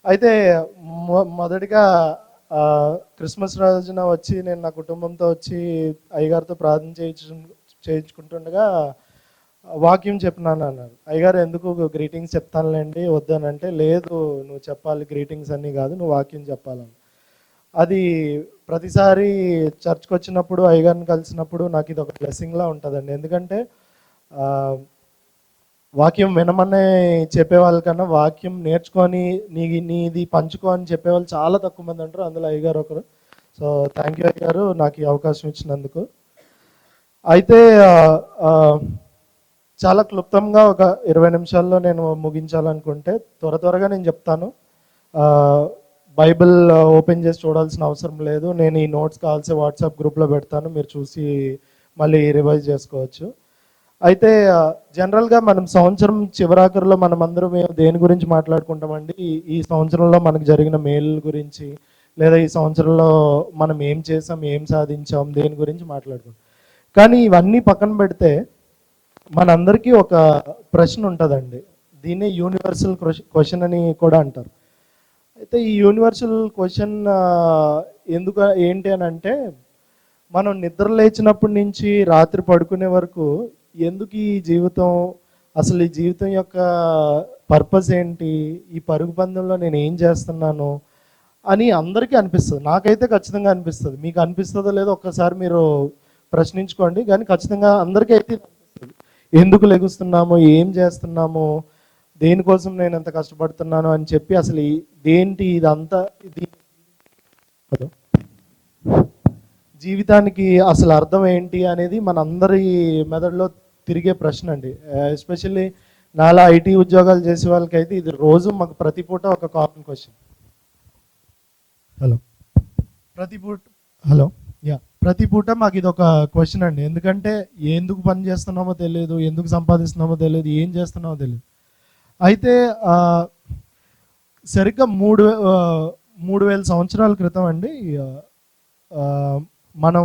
అయితే మొదటిగా క్రిస్మస్ రోజున వచ్చి నేను నా కుటుంబంతో వచ్చి అయ్యగారితో ప్రార్థన చేయించుకుంటుండగా వాక్యం చెప్పినాను అన్నారు. అయ్యగారు ఎందుకు గ్రీటింగ్స్ చెప్తానులేండి వద్దనంటే, లేదు నువ్వు చెప్పాలి, గ్రీటింగ్స్ అన్నీ కాదు, నువ్వు వాక్యం చెప్పాలని. అది ప్రతిసారి చర్చ్కి వచ్చినప్పుడు అయ్యగారిని కలిసినప్పుడు నాకు ఇది ఒక బ్లెస్సింగ్లా ఉంటుందండి. ఎందుకంటే వాక్యం వినమనే చెప్పేవాళ్ళ కన్నా వాక్యం నేర్చుకొని నీది పంచుకో అని చెప్పేవాళ్ళు చాలా తక్కువ మంది అంటారు, అందులో అయ్యగారు ఒకరు. సో థ్యాంక్ యూ అయ్యగారు నాకు ఈ అవకాశం ఇచ్చినందుకు. అయితే చాలా క్లుప్తంగా ఒక 20 నిమిషాల్లో నేను ముగించాలనుకుంటే త్వరగా నేను చెప్తాను. బైబిల్ ఓపెన్ చేసి చూడాల్సిన అవసరం లేదు. నేను ఈ నోట్స్ కావాల్సి వాట్సాప్ గ్రూప్లో పెడతాను, మీరు చూసి మళ్ళీ రివైజ్ చేసుకోవచ్చు. అయితే జనరల్గా మనం సంవత్సరం చివరాఖరులో మనం అందరం దేని గురించి మాట్లాడుకుంటామండి? ఈ సంవత్సరంలో మనకు జరిగిన మేలు గురించి, లేదా ఈ సంవత్సరంలో మనం ఏం చేసాం, ఏం సాధించాం, దేని గురించి మాట్లాడుకుంటాం. కానీ ఇవన్నీ పక్కన పెడితే మనందరికీ ఒక ప్రశ్న ఉంటుందండి. దీన్ని యూనివర్సల్ క్వశ్చన్ అని కూడా అంటారు. అయితే ఈ యూనివర్సల్ క్వశ్చన్ ఏంటి అని అంటే, మనం నిద్ర లేచినప్పటి నుంచి రాత్రి పడుకునే వరకు ఎందుకు ఈ జీవితం, అసలు ఈ జీవితం యొక్క పర్పస్ ఏంటి, ఈ పరుగు పందెంలో నేను ఏం చేస్తున్నాను అని అందరికీ అనిపిస్తుంది. నాకైతే ఖచ్చితంగా అనిపిస్తుంది. మీకు అనిపిస్తుందో లేదో ఒక్కసారి మీరు ప్రశ్నించుకోండి. కానీ ఖచ్చితంగా అందరికీ అయితే అనిపిస్తుంది, ఎందుకు లెగుస్తున్నాము, ఏం చేస్తున్నాము, దేనికోసం నేను ఎంత కష్టపడుతున్నాను అని చెప్పి, అసలు దేంటి ఇదంతా, ఇది జీవితానికి అసలు అర్థం ఏంటి అనేది మన అందరి మెదడులో తిరిగే ప్రశ్న అండి. ఎస్పెషల్లీ నాలా ఐటీ ఉద్యోగాలు చేసే వాళ్ళకైతే ఇది రోజు మాకు ప్రతి పూట ఒక కామన్ క్వశ్చన్. ప్రతి పూట మాకు ఇది ఒక క్వశ్చన్ అండి. ఎందుకంటే ఎందుకు పని చేస్తున్నామో తెలియదు, ఎందుకు సంపాదిస్తున్నామో తెలియదు, ఏం చేస్తున్నామో తెలియదు. అయితే సరిగ్గా 3,000 సంవత్సరాల క్రితం అండి, మనం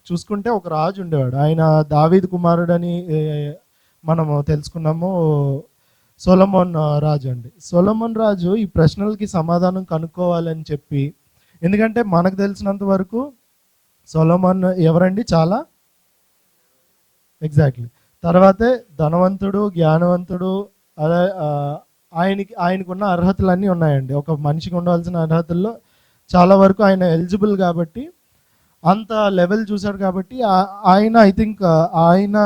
చూసుకుంటే ఒక రాజు ఉండేవాడు. ఆయన దావీదు కుమారుడని మనము తెలుసుకున్నాము. సొలొమోన్ రాజు అండి. సొలొమోన్ రాజు ఈ ప్రశ్నలకి సమాధానం కనుక్కోవాలని చెప్పి, ఎందుకంటే మనకు తెలిసినంత వరకు సొలొమోన్ ఎవరండి? చాలా ఎగ్జాక్ట్లీ తర్వాతే ధనవంతుడు, జ్ఞానవంతుడు. అలా ఆయనకున్న అర్హతలన్నీ ఉన్నాయండి. ఒక మనిషికి ఉండవలసిన అర్హతల్లో చాలా వరకు ఆయన ఎలిజిబుల్ కాబట్టి, అంత లెవెల్ చూశాడు కాబట్టి ఆయన, ఐ థింక్ ఆయన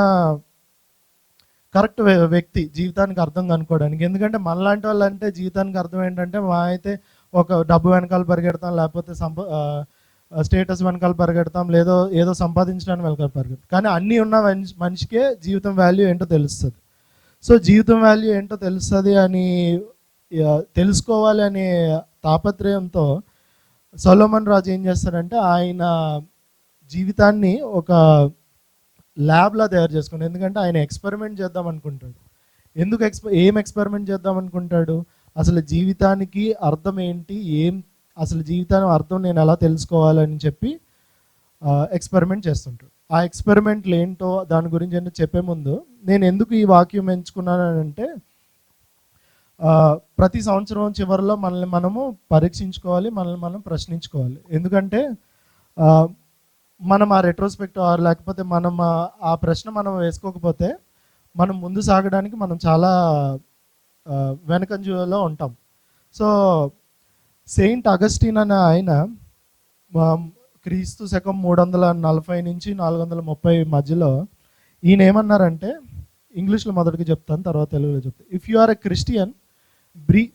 కరెక్ట్ వ్యక్తి జీవితానికి అర్థం కనుక్కోవడానికి. ఎందుకంటే మనలాంటి వాళ్ళు అంటే జీవితానికి అర్థం ఏంటంటే, మా అయితే ఒక డబ్బు వెనకాల పరిగెడతాం, లేకపోతే స్టేటస్ వెనకాల పరిగెడతాం, ఏదో సంపాదించడానికి వెనకాల పరిగెడతాం. కానీ అన్నీ ఉన్న మనిషికే జీవితం వాల్యూ ఏంటో తెలుస్తుంది. సో జీవితం వాల్యూ ఏంటో తెలుస్తుంది అని తెలుసుకోవాలి అనే తాపత్రయంతో సొలొమోన్ రాజు ఏం చేస్తాడంటే, ఆయన జీవితాన్ని ఒక ల్యాబ్లా తయారు చేసుకుంటాడు. ఎందుకంటే ఆయన ఎక్స్పెరిమెంట్ చేద్దాం అనుకుంటాడు. ఏం ఎక్స్పెరిమెంట్ చేద్దాం అనుకుంటాడు? అసలు జీవితానికి అర్థం ఏంటి, అసలు జీవితానికి అర్థం నేను ఎలా తెలుసుకోవాలని చెప్పి ఎక్స్పెరిమెంట్ చేస్తుంటాడు. ఆ ఎక్స్పెరిమెంట్లు ఏంటో దాని గురించి ఏంటో చెప్పే ముందు నేను ఎందుకు ఈ వాక్యం ఎంచుకున్నానంటే, ప్రతి సంవత్సరం చివరిలో మనల్ని మనము పరీక్షించుకోవాలి, మనల్ని మనం ప్రశ్నించుకోవాలి. ఎందుకంటే మనం ఆ రెట్రోస్పెక్టివ్ లేకపోతే మనం ఆ ప్రశ్న మనం వేసుకోకపోతే మనం ముందు సాగడానికి మనం చాలా వెనకంజలో ఉంటాం. సో సెయింట్ అగస్టిన్ అనే ఆయన క్రీస్తు శకం 340 నుంచి 430 మధ్యలో ఈయన ఏమన్నారంటే, ఇంగ్లీష్లో మొదటిగా చెప్తాను, తర్వాత తెలుగులో చెప్తాను. If you are a Christian,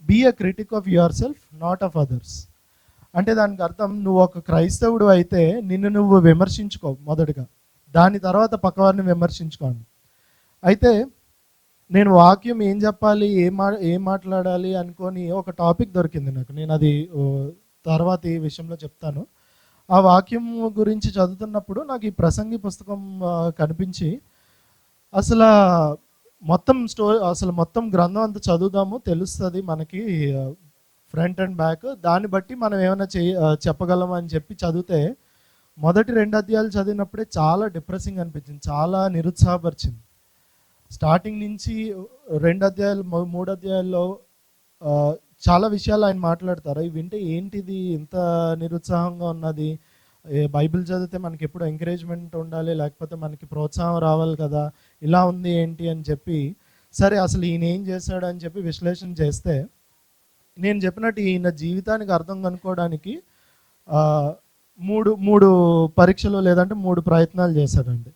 be a critic of yourself, not of others. అంటే దానికి అర్థం, నువ్వు ఒక క్రైస్తవుడు అయితే నిన్ను నువ్వు విమర్శించుకో మొదటగా, దాని తర్వాత పక్కవారిని విమర్శించుకోండి. అయితే నేను వాక్యం ఏం చెప్పాలి, ఏం మాట్లాడాలి అనుకొని ఒక టాపిక్ దొరికింది నాకు. నేను అది తర్వాత ఈ విషయంలో చెప్తాను. ఆ వాక్యం గురించి చదువుతున్నప్పుడు నాకు ఈ ప్రసంగి పుస్తకం కనిపించి, అసలు మొత్తం గ్రంథం అంతా చదువుదాము, తెలుస్తుంది మనకి ఫ్రంట్ అండ్ బ్యాక్, దాన్ని బట్టి మనం ఏమైనా చెప్పగలం అని చెప్పి చదివితే, మొదటి 2 అధ్యాయాలు చదివినప్పుడే చాలా డిప్రెసింగ్ అనిపించింది, చాలా నిరుత్సాహపరిచింది. స్టార్టింగ్ నుంచి 2 అధ్యాయాలు 3 అధ్యాయాల్లో చాలా విషయాలు ఆయన మాట్లాడతారు. ఇవి వింటే ఏంటిది ఇంత నిరుత్సాహంగా ఉన్నది, బైబిల్ చదివితే మనకి ఎప్పుడు ఎంకరేజ్మెంట్ ఉండాలి, లేకపోతే మనకి ప్రోత్సాహం రావాలి కదా, ఇలా ఉంది ఏంటి అని చెప్పి, సరే అసలు ఈయన ఏం చేశాడు అని చెప్పి విశ్లేషణ చేస్తే, నేను చెప్పినట్టు ఈయన జీవితానికి అర్థం కనుక్కోవడానికి ఆ, మూడు మూడు పరీక్షలు లేదంటే 3 ప్రయత్నాలు చేశాడండి.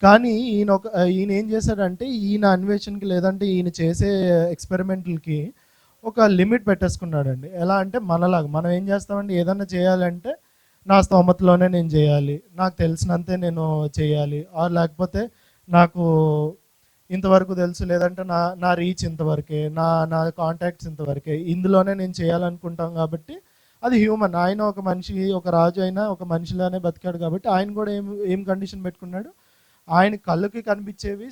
కానీ ఈయన ఏం చేశాడంటే, ఈయన అన్వేషణకి లేదంటే ఈయన చేసే ఎక్స్పెరిమెంట్లకి ఒక లిమిట్ పెట్టేసుకున్నాడండి. ఎలా అంటే మనలాగా మనం ఏం చేస్తామండి, ఏదన్నా చేయాలంటే నా స్తోమతలోనే నేను చేయాలి, నాకు తెలిసినంతే నేను చేయాలి, ఆర్ లేకపోతే నాకు ఇంతవరకు తెలుసు, లేదంటే నా నా రీచ్ ఇంతవరకే, నా నా కాంటాక్ట్స్ ఇంతవరకే, ఇందులోనే నేను చేయాలనుకుంటాం. కాబట్టి అది హ్యూమన్. ఆయన ఒక మనిషి, ఒక రాజు అయినా ఒక మనిషిలానే బతికాడు. కాబట్టి ఆయన కూడా ఏం కండిషన్ పెట్టుకున్నాడు, ఆయన కళ్ళకి కనిపించేవి,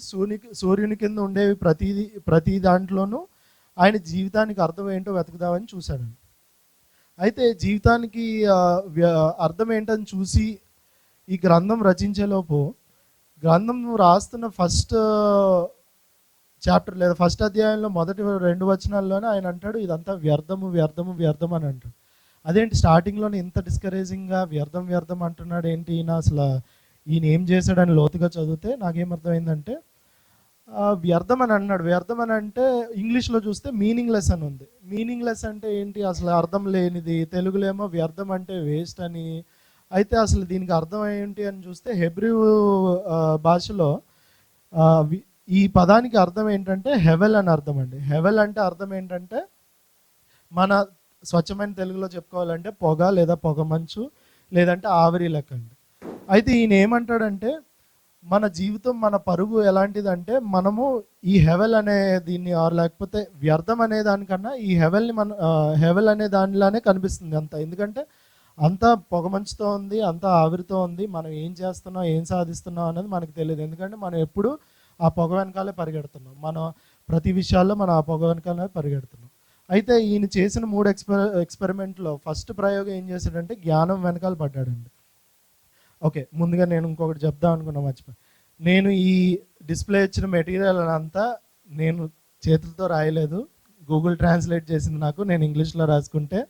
సూర్యుని కింద ఉండేవి ప్రతి దాంట్లోనూ ఆయన జీవితానికి అర్థం ఏంటో వెతుకుదామని చూశాడండి. అయితే జీవితానికి అర్థం ఏంటని చూసి ఈ గ్రంథం రచించేలోపు, గ్రంథం రాస్తున్న ఫస్ట్ చాప్టర్ లేదా ఫస్ట్ అధ్యాయంలో మొదటి 2 వచనాల్లోనే ఆయన అంటాడు, ఇదంతా వ్యర్థము వ్యర్థము వ్యర్థం అని అంటాడు. అదేంటి స్టార్టింగ్లోనే ఇంత డిస్కరేజింగ్గా వ్యర్థం వ్యర్థం అంటున్నాడు ఏంటి ఈయన, అసలు ఈయన ఏం చేశాడని లోతుగా చదివితే నాకేమర్థమైందంటే, వ్యర్థం అని అన్నాడు. వ్యర్థం అని అంటే ఇంగ్లీష్లో చూస్తే మీనింగ్లెస్ అని ఉంది. మీనింగ్లెస్ అంటే ఏంటి, అసలు అర్థం లేనిది. తెలుగులో ఏమో వ్యర్థం అంటే వేస్ట్ అని. అయితే అసలు దీనికి అర్థం ఏంటి అని చూస్తే హెబ్రూ భాషలో ఈ పదానికి అర్థం ఏంటంటే హెవెల్ అని అర్థం అండి. హెవెల్ అంటే అర్థం ఏంటంటే, మన స్వచ్ఛమైన తెలుగులో చెప్పుకోవాలంటే పొగ లేదా పొగ మంచు లేదంటే ఆవిరి లెక్క అండి. అయితే ఈయన ఏమంటాడంటే, మన జీవితం మన పరుగు ఎలాంటిదంటే, మనము ఈ హెవెల్ అనే దీన్ని లేకపోతే వ్యర్థం అనే దానికన్నా ఈ హెవెల్ అనే దానిలానే కనిపిస్తుంది అంత. ఎందుకంటే అంతా పొగమంచుతో ఉంది, అంతా ఆవిరితో ఉంది. మనం ఏం చేస్తున్నాం, ఏం సాధిస్తున్నాం అనేది మనకు తెలియదు. ఎందుకంటే మనం ఎప్పుడు ఆ పొగ వెనకాలే పరిగెడుతున్నాం. మనం ప్రతి విషయాల్లో మనం ఆ పొగ వెనకాలే పరిగెడుతున్నాం. అయితే ఈయన చేసిన 3 ఎక్స్పెరిమెంట్లో ఫస్ట్ ప్రయోగం ఏం చేశాడంటే, జ్ఞానం వెనకాల పడ్డాడండి. ఓకే, ముందుగా నేను ఇంకొకటి చెప్దాం అనుకున్నా, మర్చిపోయి. నేను ఈ డిస్ప్లే ఇచ్చిన మెటీరియల్ అంతా నేను చేతులతో రాయలేదు, గూగుల్ ట్రాన్స్లేట్ చేసింది నాకు. నేను ఇంగ్లీష్లో రాసుకుంటే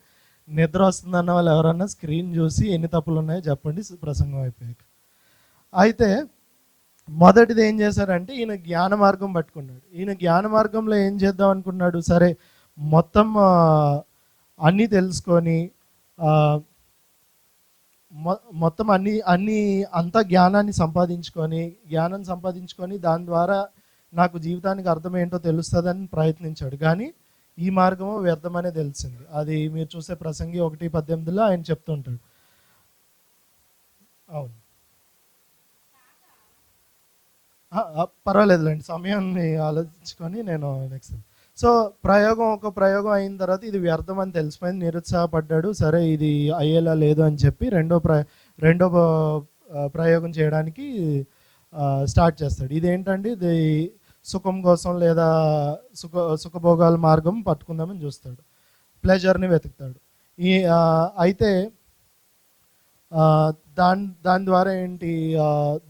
నిద్ర వస్తుందన్న వాళ్ళు ఎవరన్నా స్క్రీన్ చూసి ఎన్ని తప్పులు ఉన్నాయో చెప్పండి ప్రసంగం అయిపోయాక. అయితే మొదటిది ఏం చేశారంటే, ఈయన జ్ఞాన మార్గం పట్టుకున్నాడు. ఈయన జ్ఞాన మార్గంలో ఏం చేద్దాం అనుకున్నాడు, సరే మొత్తం అన్నీ తెలుసుకొని మొత్తం అంతా జ్ఞానం సంపాదించుకొని దాని ద్వారా నాకు జీవితానికి అర్థం ఏంటో తెలుస్తుందని ప్రయత్నించాడు. కానీ ఈ మార్గము వ్యర్థమనే తెలిసింది. అది మీరు చూసే ప్రసంగి 1:18 ఆయన చెప్తుంటాడు. అవును, పర్వాలేదులేండి, సమయాన్ని ఆలోచించుకొని నేను నెక్స్ట్. సో ఒక ప్రయోగం అయిన తర్వాత ఇది వ్యర్థం అని తెలిసిపోయింది, నిరుత్సాహపడ్డాడు. సరే ఇది అయ్యేలా లేదు అని చెప్పి రెండో ప్రయోగం చేయడానికి స్టార్ట్ చేస్తాడు. ఇదేంటండి, ఇది సుఖం కోసం లేదా సుఖభోగాల మార్గం పట్టుకుందామని చూస్తాడు, ప్లెజర్ని వెతుకుతాడు. అయితే దాని ద్వారా ఏంటి,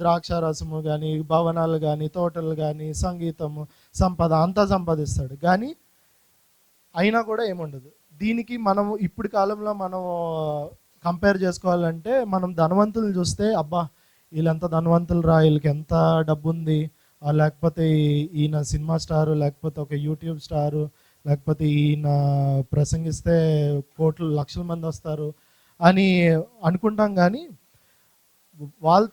ద్రాక్ష రసము కానీ, భవనాలు కానీ, తోటలు కానీ, సంగీతము, సంపద అంతా సంపాదిస్తాడు. కానీ అయినా కూడా ఏముండదు. దీనికి మనము ఇప్పుడు కాలంలో మనం కంపేర్ చేసుకోవాలంటే, మనం ధనవంతులు చూస్తే అబ్బా వీళ్ళంత ధనవంతులు రా, వీళ్ళకి ఎంత డబ్బు ఉంది, లేకపోతే ఈయన సినిమా స్టారు, లేకపోతే ఒక యూట్యూబ్ స్టారు, లేకపోతే ఈయన ప్రసంగిస్తే కోట్లు లక్షల మంది వస్తారు అని అనుకుంటాం. కానీ వాళ్ళ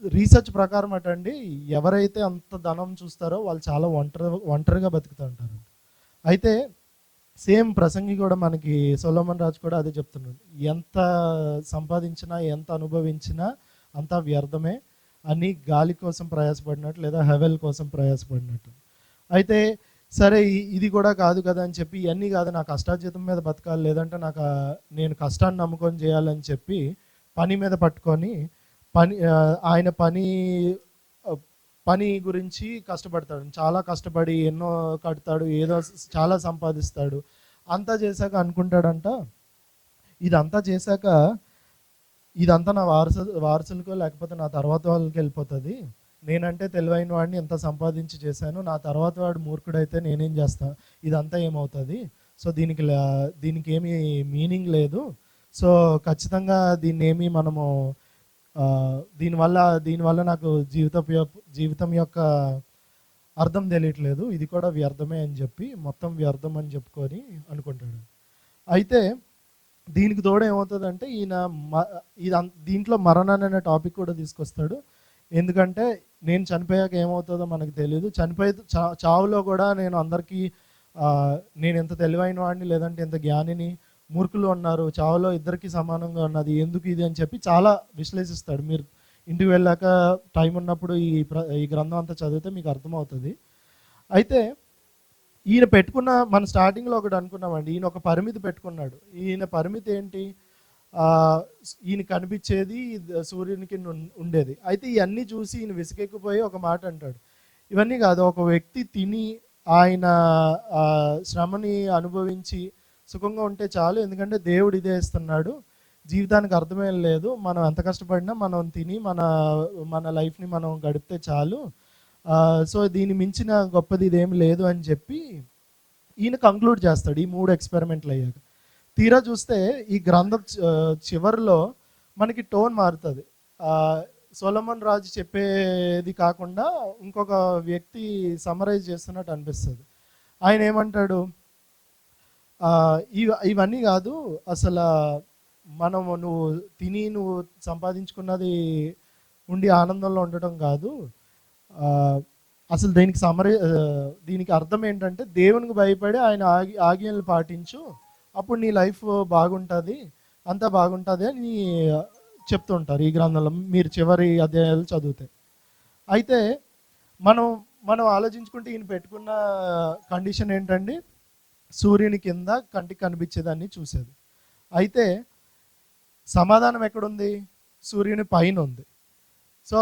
రీసెర్చ్ ప్రకారం అటండి, ఎవరైతే అంత ధనం చూస్తారో వాళ్ళు చాలా ఒంటరిగా బతుకుతూ ఉంటారు. అయితే సేమ్ ప్రసంగి కూడా మనకి సొలొమన్ రాజు కూడా అదే చెప్తున్నాడు, ఎంత సంపాదించినా ఎంత అనుభవించినా అంతా వ్యర్థమే అని, గాలి కోసం ప్రయాసపడినట్టు లేదా హెవెల్ కోసం ప్రయాసపడినట్టు. అయితే సరే ఇది కూడా కాదు కదా అని చెప్పి, ఇవన్నీ కాదు నా కష్టార్జితం మీద బతకాలి, లేదంటే నేను కష్టాన్ని నమ్ముకొని చేయాలని చెప్పి పని మీద పట్టుకొని ఆయన పని గురించి కష్టపడతాడు. చాలా కష్టపడి ఎన్నో కడతాడు, ఏదో చాలా సంపాదిస్తాడు. అంతా చేశాక అనుకుంటాడంట, ఇదంతా చేశాక ఇదంతా నా వారసులకో లేకపోతే నా తర్వాత వాళ్ళకి వెళ్ళిపోతుంది. నేనంటే తెలివైన వాడిని ఎంత సంపాదించి చేశాను, నా తర్వాత వాడు మూర్ఖుడైతే నేనేం చేస్తాను, ఇదంతా ఏమవుతుంది. సో దీనికి ఏమీ మీనింగ్ లేదు. సో ఖచ్చితంగా దీన్ని ఏమి మనము దీనివల్ల నాకు జీవితం యొక్క అర్థం తెలియట్లేదు, ఇది కూడా వ్యర్థమే అని చెప్పి మొత్తం వ్యర్థం అని చెప్పుకొని అనుకుంటాడు. అయితే దీనికి తోడు ఏమవుతుందంటే దీంట్లో మరణాన్ని అనే టాపిక్ కూడా తీసుకొస్తాడు. ఎందుకంటే నేను చనిపోయాక ఏమవుతుందో మనకు తెలియదు. చావులో కూడా నేను అందరికీ నేను ఎంత తెలివైన వాడిని లేదంటే ఎంత జ్ఞానిని, మూర్ఖులు ఉన్నారు, చావులో ఇద్దరికి సమానంగా ఉన్నది, ఎందుకు ఇది అని చెప్పి చాలా విశ్లేషిస్తాడు. మీరు ఇంటికి వెళ్ళాక టైం ఉన్నప్పుడు ఈ గ్రంథం అంతా చదివితే మీకు అర్థమవుతుంది. అయితే ఈయన పెట్టుకున్న మన స్టార్టింగ్లో ఒకటి అనుకున్నామండి, ఈయన ఒక పరిమితి పెట్టుకున్నాడు. ఈయన పరిమితి ఏంటి? ఈయన కనిపించేది సూర్యునికి ఉండేది. అయితే ఇవన్నీ చూసి ఈయన విసిగెక్కిపోయి ఒక మాట అంటాడు, ఇవన్నీ కాదు, ఒక వ్యక్తి తిని ఆయన శ్రమని అనుభవించి సుఖంగా ఉంటే చాలు, ఎందుకంటే దేవుడు ఇదే ఇస్తున్నాడు, జీవితానికి అర్థమేం లేదు, మనం ఎంత కష్టపడినా మనం తిని మన లైఫ్ని మనం గడిపితే చాలు, సో దీన్ని మించిన గొప్పది ఇదేం లేదు అని చెప్పి ఈయన కంక్లూడ్ చేస్తాడు. ఈ 3 ఎక్స్పెరిమెంట్లు అయ్యాక తీరా చూస్తే ఈ గ్రంథం చివరిలో మనకి టోన్ మారుతుంది. సొలొమన్ రాజు చెప్పేది కాకుండా ఇంకొక వ్యక్తి సమరైజ్ చేస్తున్నట్టు అనిపిస్తుంది. ఆయన ఏమంటాడు, ఇవన్నీ కాదు, అసలు నువ్వు తిని నువ్వు సంపాదించుకున్నది ఉండి ఆనందంలో ఉండటం కాదు, అసలు దీనికి అర్థం ఏంటంటే దేవునికి భయపడి ఆయన ఆజ్ఞలు పాటించు, అప్పుడు నీ లైఫ్ బాగుంటుంది, అంతా బాగుంటుంది అని చెప్తుంటారు ఈ గ్రంథంలో మీరు చివరి అధ్యాయాలు చదివితే. అయితే మనం ఆలోచించుకుంటే ఈయన పెట్టుకున్న కండిషన్ ఏంటండి, సూర్యుని కింద కంటికి కనిపించేదాన్ని చూసేది. అయితే సమాధానం ఎక్కడుంది? సూర్యుని పైన ఉంది. సో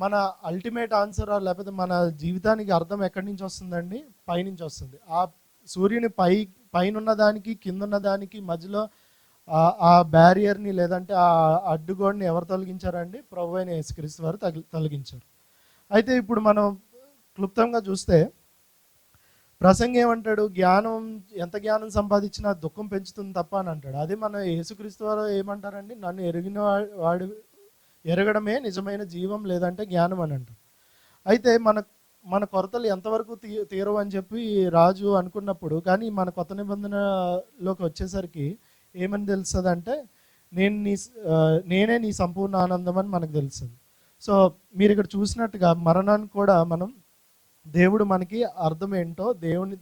మన అల్టిమేట్ ఆన్సర్ లేకపోతే మన జీవితానికి అర్థం ఎక్కడి నుంచి వస్తుందండి? పైనుంచి వస్తుంది. ఆ సూర్యుని పైన ఉన్నదానికి కింద ఉన్నదానికి మధ్యలో ఆ బ్యారియర్ని లేదంటే ఆ అడ్డుగోడిని ఎవరు తొలగించారండి? ప్రభువైన యేసుక్రీస్తు వారు తొలగించారు. అయితే ఇప్పుడు మనం క్లుప్తంగా చూస్తే ప్రసంగి ఏమంటాడు, ఎంత జ్ఞానం సంపాదించినా దుఃఖం పెంచుతుంది తప్ప అని అంటాడు. అదే మన యేసుక్రీస్తు వారు ఏమంటారండి, నన్ను ఎరగడమే నిజమైన జీవం లేదంటే జ్ఞానం అని అంటారు. అయితే మన కొరతలు ఎంతవరకు తీరవు అని చెప్పి రాజు అనుకున్నప్పుడు, కానీ మన కొత్త నిబంధనలోకి వచ్చేసరికి ఏమని తెలుస్తుంది అంటే నేనే నీ సంపూర్ణ ఆనందం అని మనకు తెలుస్తుంది. సో మీరు ఇక్కడ చూసినట్టుగా మరణాన్ని కూడా మనం దేవుడు మనకి అర్థం ఏంటో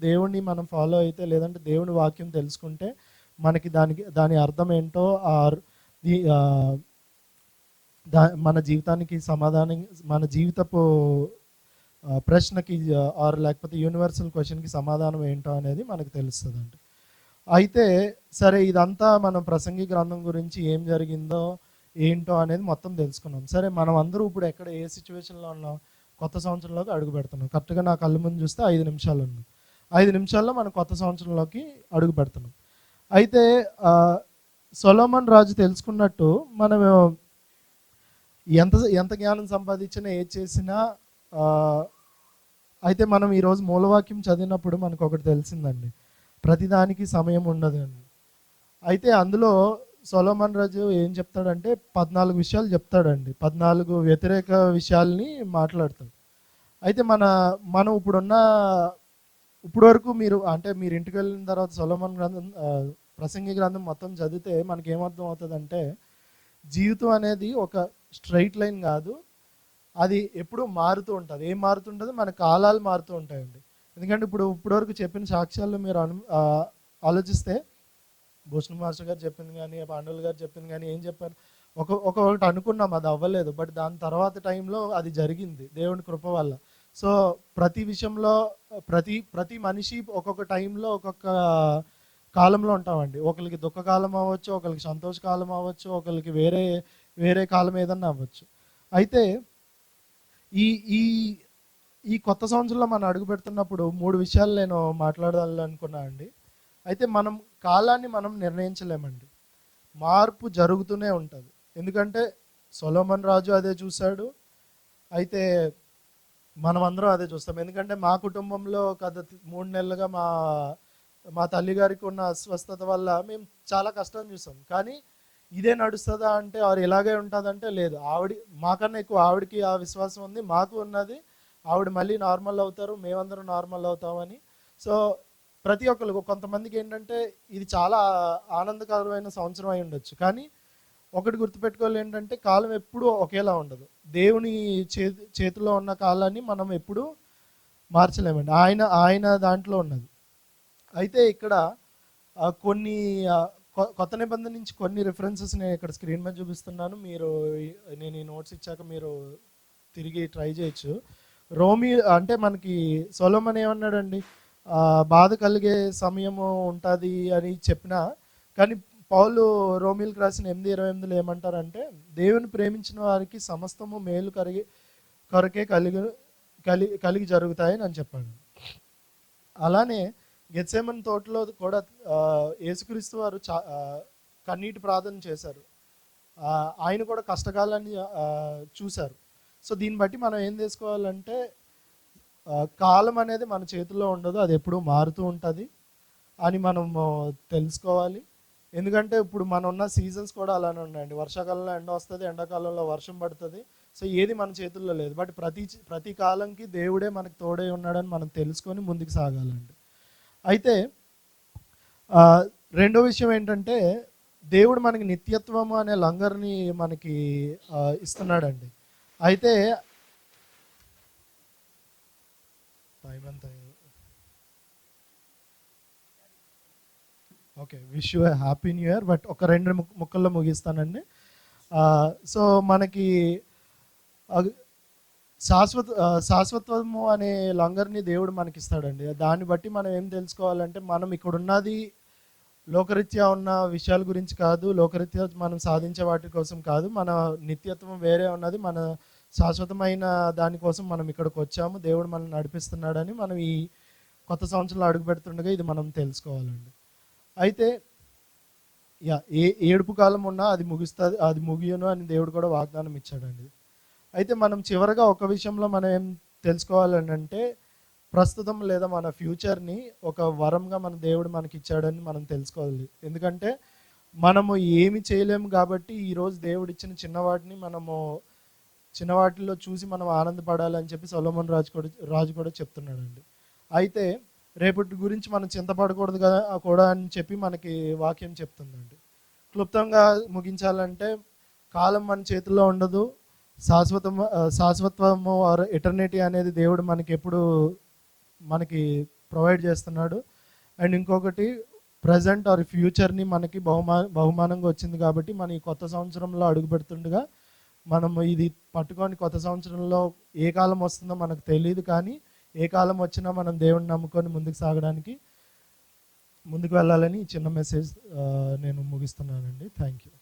దేవుణ్ణి మనం ఫాలో అయితే లేదంటే దేవుని వాక్యం తెలుసుకుంటే మనకి దాని అర్థం ఏంటో మన జీవితానికి సమాధానం, మన జీవితపు ప్రశ్నకి లేకపోతే యూనివర్సల్ క్వశ్చన్కి సమాధానం ఏంటో అనేది మనకు తెలుస్తుందండి. అయితే సరే, ఇదంతా మనం ప్రసంగి గ్రంథం గురించి ఏం జరిగిందో ఏంటో అనేది మొత్తం తెలుసుకున్నాం. సరే, మనం అందరూ ఇప్పుడు ఏ సిచ్యువేషన్లో ఉన్నాం? కొత్త సంవత్సరంలోకి అడుగు పెడుతున్నాం. కరెక్ట్గా నా కళ్ళ ముందు చూస్తే 5 నిమిషాలు ఉంది. 5 నిమిషాల్లో మనం కొత్త సంవత్సరంలోకి అడుగు పెడుతున్నాం. అయితే సొలొమన్ రాజు తెలుసుకున్నట్టు మనం ఎంత జ్ఞానం సంపాదించినా ఏది చేసినా అయితే మనం ఈరోజు మూలవాక్యం చదివినప్పుడు మనకు ఒకటి తెలిసిందండి, ప్రతిదానికి సమయం ఉండదండి. అయితే అందులో సొలొమన్ రాజు ఏం చెప్తాడంటే 14 విషయాలు చెప్తాడండి. 14 వ్యతిరేక విషయాల్ని మాట్లాడతాడు. అయితే మనం ఇప్పుడు వరకు మీరు ఇంటికి వెళ్ళిన తర్వాత సొలొమన్ గ్రంథం ప్రసంగి గ్రంథం మొత్తం చదివితే మనకి ఏమర్థం అవుతుందంటే, జీవితం అనేది ఒక స్ట్రైట్ లైన్ కాదు, అది ఎప్పుడూ మారుతూ ఉంటుంది. ఏం మారుతుంటుంది? మన కాలాలు మారుతూ ఉంటాయండి. ఎందుకంటే ఇప్పటివరకు చెప్పిన సాక్ష్యాల్లో మీరు ఆలోచిస్తే భూషణ్ మాస్టర్ గారు చెప్పింది కానీ, పాండవులు గారు చెప్పింది కానీ ఏం చెప్పారు? ఒకటి అనుకున్నాం, అది అవ్వలేదు, బట్ దాని తర్వాత టైంలో అది జరిగింది దేవుని కృప వల్ల. సో ప్రతి విషయంలో ప్రతి మనిషి ఒక్కొక్క టైంలో ఒక్కొక్క కాలంలో ఉంటామండి. ఒకరికి దుఃఖకాలం అవ్వచ్చు, ఒకరికి సంతోషకాలం అవ్వచ్చు, ఒకరికి వేరే కాలం ఏదన్నా అవ్వచ్చు. అయితే ఈ కొత్త సంవత్సరంలో మనం అడుగు పెడుతున్నప్పుడు 3 విషయాలు నేను మాట్లాడాలనుకున్నా అండి. అయితే కాలాన్ని మనం నిర్ణయించలేమండి, మార్పు జరుగుతూనే ఉంటుంది. ఎందుకంటే సొలొమన్ రాజు అదే చూశాడు, అయితే మనమందరం అదే చూస్తాం. ఎందుకంటే మా కుటుంబంలో గత 3 నెలలుగా మా తల్లి గారికి ఉన్న అస్వస్థత వల్ల మేము చాలా కష్టం చూసాం. కానీ ఇదే నడుస్తుందా అంటే ఆవిడ ఇలాగే ఉంటుందంటే లేదు. మాకన్నా ఎక్కువ ఆవిడకి ఆ విశ్వాసం ఉంది, మాకు ఉన్నది. ఆవిడ మళ్ళీ నార్మల్ అవుతారు, మేమందరం నార్మల్ అవుతామని. సో ప్రతి ఒక్కరికి, కొంతమందికి ఏంటంటే ఇది చాలా ఆనందకరమైన సంవత్సరం అయి ఉండొచ్చు. కానీ ఒకటి గుర్తుపెట్టుకోవాలి ఏంటంటే కాలం ఎప్పుడూ ఒకేలా ఉండదు. దేవుని చేతిలో ఉన్న కాలాన్ని మనం ఎప్పుడూ మార్చలేమండి. ఆయన ఆయన దాంట్లో ఉన్నది. అయితే ఇక్కడ కొన్ని కొత్త నిబంధన నుంచి కొన్ని రిఫరెన్సెస్ నేను ఇక్కడ స్క్రీన్ మీద చూపిస్తున్నాను. నేను ఈ నోట్స్ ఇచ్చాక మీరు తిరిగి ట్రై చేయొచ్చు. అంటే మనకి సొలొమన్ ఏమన్నాడండి, బాధ కలిగే సమయము ఉంటుంది అని చెప్పినా, కానీ పౌలు రోమిల్కి రాసిన 8:28 ఏమంటారంటే దేవుని ప్రేమించిన వారికి సమస్తము మేలు కొరకే కలిగి జరుగుతాయని అని చెప్పాడు. అలానే గెత్సేమన్ తోటలో కూడా యేసుక్రీస్తు వారు కన్నీటి ప్రార్థన చేశారు. ఆయన కూడా కష్టకాలాన్ని చూశారు. సో దీన్ని బట్టి మనం ఏం చేసుకోవాలంటే కాలం అనేది మన చేతుల్లో ఉండదు, అది ఎప్పుడూ మారుతూ ఉంటుంది అని మనం తెలుసుకోవాలి. ఎందుకంటే ఇప్పుడు మనం ఉన్న సీజన్స్ కూడా అలానే ఉన్నాయండి. వర్షాకాలంలో ఎండ వస్తుంది, ఎండాకాలంలో వర్షం పడుతుంది. సో ఏది మన చేతుల్లో లేదు. బట్ ప్రతి కాలంకి దేవుడే మనకు తోడే ఉన్నాడని మనం తెలుసుకొని ముందుకు సాగాలండి. అయితే రెండో విషయం ఏంటంటే దేవుడు మనకి నిత్యత్వము అనే లంగర్ని మనకి ఇస్తున్నాడండి. అయితే టైం ఎంత? Okay, wish you happy new year. But ఒక 2 ముక్కల్లో ముగిస్తానండి. సో మనకి శాశ్వతము అనే లంగర్ని దేవుడు మనకి ఇస్తాడండి. దాన్ని బట్టి మనం ఏం తెలుసుకోవాలంటే మనం ఇక్కడ ఉన్నది లోకరీత్యా ఉన్న విషయాల గురించి కాదు, లోకరీత్యా మనం సాధించే వాటి కోసం కాదు. మన నిత్యత్వం వేరే ఉన్నది, మన శాశ్వతమైన దానికోసం మనం ఇక్కడికి వచ్చాము. దేవుడు మనల్ని నడిపిస్తున్నాడని మనం ఈ కొత్త సంవత్సరంలో అడుగు పెడుతుండగా ఇది మనం తెలుసుకోవాలండి. అయితే ఏడుపు కాలం ఉన్నా అది ముగియను అని దేవుడు కూడా వాగ్దానం ఇచ్చాడండి. అయితే మనం చివరగా ఒక విషయంలో మనం ఏం తెలుసుకోవాలని అంటే ప్రస్తుతం లేదా మన ఫ్యూచర్ని ఒక వరంగా మన దేవుడు మనకి ఇచ్చాడని మనం తెలుసుకోవాలి. ఎందుకంటే మనము ఏమి చేయలేము కాబట్టి ఈరోజు దేవుడు ఇచ్చిన చిన్నవాటిలో చూసి మనం ఆనందపడాలని చెప్పి సొలొమోన్ రాజు కూడా చెప్తున్నాడండి. అయితే రేపటి గురించి మనం చింతపడకూడదు కదా కూడా అని చెప్పి మనకి వాక్యం చెప్తుందండి. క్లుప్తంగా ముగించాలంటే కాలం మన చేతుల్లో ఉండదు, శాశ్వతము ఆర్ ఎటర్నిటీ అనేది దేవుడు మనకి ప్రొవైడ్ చేస్తున్నాడు. అండ్ ఇంకొకటి ప్రజెంట్ ఆర్ ఫ్యూచర్ని మనకి బహుమానంగా వచ్చింది కాబట్టి మన ఈ కొత్త సంవత్సరంలో అడుగు పెడుతుండగా మనము ఇది పట్టుకొని కొత్త సంవత్సరంలో ఏ కాలం వస్తుందో మనకు తెలియదు. కానీ ఏ కాలం వచ్చినా మనం దేవుడిని నమ్ముకొని ముందుకు వెళ్ళాలని చిన్న మెసేజ్ నేను ముగిస్తున్నానండి. Thank you.